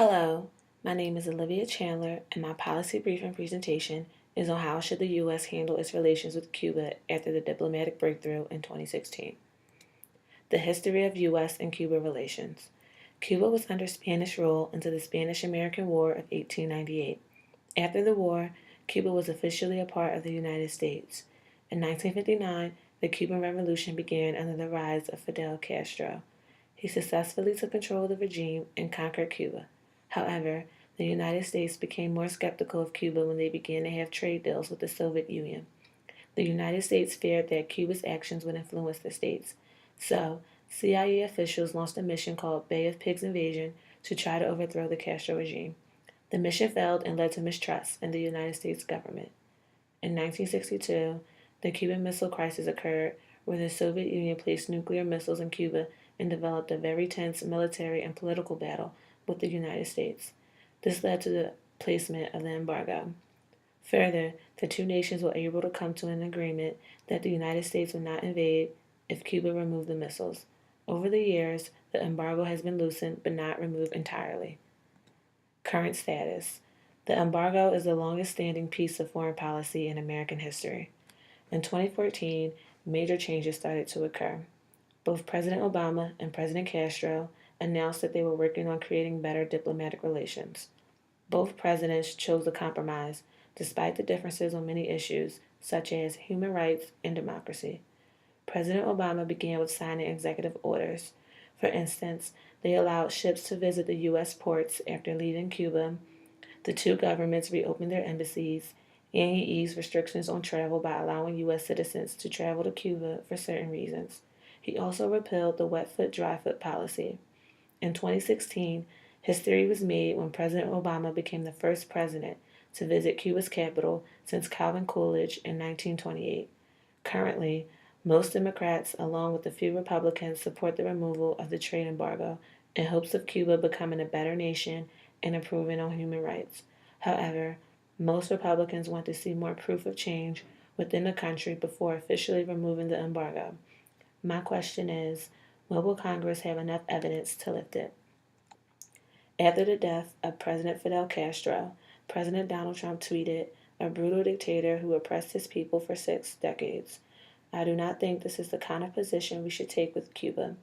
Hello, my name is Olivia Chandler, and my policy briefing presentation is on how should the U.S. handle its relations with Cuba after the diplomatic breakthrough in 2016. The history of U.S. and Cuba relations. Cuba was under Spanish rule until the Spanish-American War of 1898. After the war, Cuba was officially a part of the United States. In 1959, the Cuban Revolution began under the rise of Fidel Castro. He successfully took control of the regime and conquered Cuba. However, the United States became more skeptical of Cuba when they began to have trade deals with the Soviet Union. The United States feared that Cuba's actions would influence the states. So, CIA officials launched a mission called Bay of Pigs Invasion to try to overthrow the Castro regime. The mission failed and led to mistrust in the United States government. In 1962, the Cuban Missile Crisis occurred, where the Soviet Union placed nuclear missiles in Cuba and developed a very tense military and political battle with the United States. This led to the placement of the embargo. Further, the two nations were able to come to an agreement that the United States would not invade if Cuba removed the missiles. Over the years, the embargo has been loosened but not removed entirely. Current status. The embargo is the longest standing piece of foreign policy in American history. In 2014, major changes started to occur. Both President Obama and President Castro announced that they were working on creating better diplomatic relations. Both presidents chose a compromise, despite the differences on many issues, such as human rights and democracy. President Obama began with signing executive orders. For instance, they allowed ships to visit the U.S. ports after leaving Cuba. The two governments reopened their embassies, and he eased restrictions on travel by allowing U.S. citizens to travel to Cuba for certain reasons. He also repealed the wet foot, dry foot policy. In 2016, history was made when President Obama became the first president to visit Cuba's capital since Calvin Coolidge in 1928. Currently, most Democrats, along with a few Republicans, support the removal of the trade embargo in hopes of Cuba becoming a better nation and improving on human rights. However, most Republicans want to see more proof of change within the country before officially removing the embargo. My question is, when will Congress have enough evidence to lift it? After the death of President Fidel Castro, President Donald Trump tweeted, "A brutal dictator who oppressed his people for 6 decades. I do not think this is the kind of position we should take with Cuba.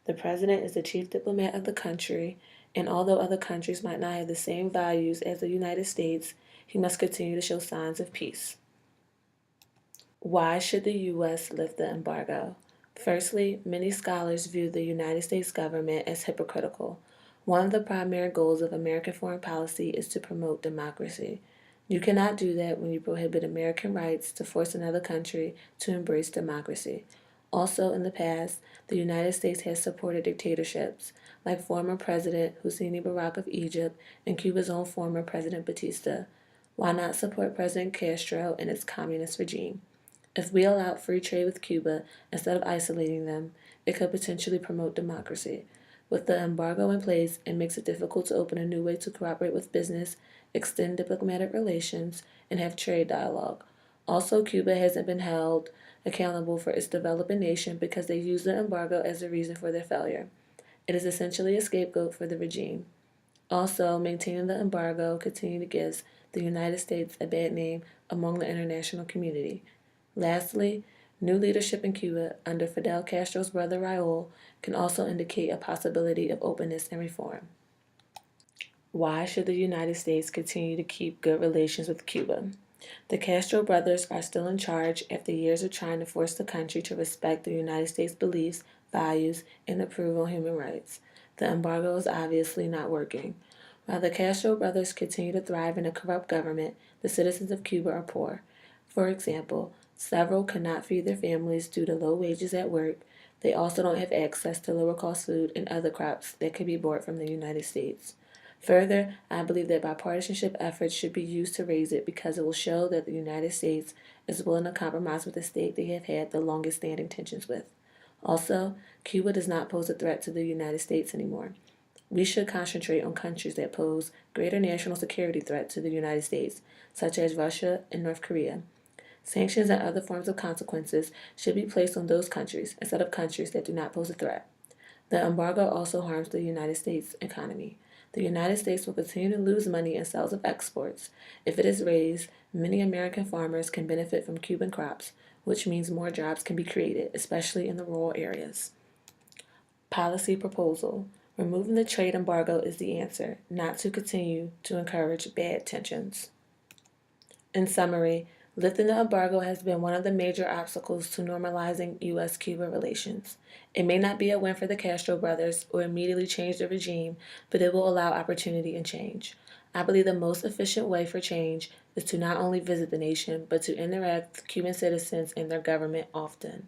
The president is the chief diplomat of the country, and although other countries might not have the same values as the United States, he must continue to show signs of peace." Why should the U.S. lift the embargo? Firstly, many scholars view the United States government as hypocritical. One of the primary goals of American foreign policy is to promote democracy. You cannot do that when you prohibit American rights to force another country to embrace democracy. Also, in the past, the United States has supported dictatorships, like former President Hosni Mubarak of Egypt and Cuba's own former President Batista. Why not support President Castro and its communist regime? If we allowed free trade with Cuba instead of isolating them, it could potentially promote democracy. With the embargo in place, it makes it difficult to open a new way to cooperate with business, extend diplomatic relations, and have trade dialogue. Also, Cuba hasn't been held accountable for its developing nation because they used the embargo as a reason for their failure. It is essentially a scapegoat for the regime. Also, maintaining the embargo continually gives the United States a bad name among the international community. Lastly, new leadership in Cuba under Fidel Castro's brother Raul can also indicate a possibility of openness and reform. Why should the United States continue to keep good relations with Cuba? The Castro brothers are still in charge after years of trying to force the country to respect the United States' beliefs, values, and approve on human rights. The embargo is obviously not working. While the Castro brothers continue to thrive in a corrupt government, the citizens of Cuba are poor. For example, several cannot feed their families due to low wages at work. They also don't have access to lower cost food and other crops that could be bought from the United States. Further, I believe that bipartisanship efforts should be used to raise it because it will show that the United States is willing to compromise with the state they have had the longest standing tensions with. Also, Cuba does not pose a threat to the United States anymore. We should concentrate on countries that pose greater national security threat to the United States, such as Russia and North Korea. Sanctions and other forms of consequences should be placed on those countries instead of countries that do not pose a threat. The embargo also harms the United States economy. The United States will continue to lose money in sales of exports. If it is raised, many American farmers can benefit from Cuban crops, which means more jobs can be created, especially in the rural areas. Policy proposal. Removing the trade embargo is the answer, not to continue to encourage bad tensions. In summary, lifting the embargo has been one of the major obstacles to normalizing U.S. Cuba relations. It may not be a win for the Castro brothers or immediately change the regime, but it will allow opportunity and change. I believe the most efficient way for change is to not only visit the nation, but to interact with Cuban citizens and their government often.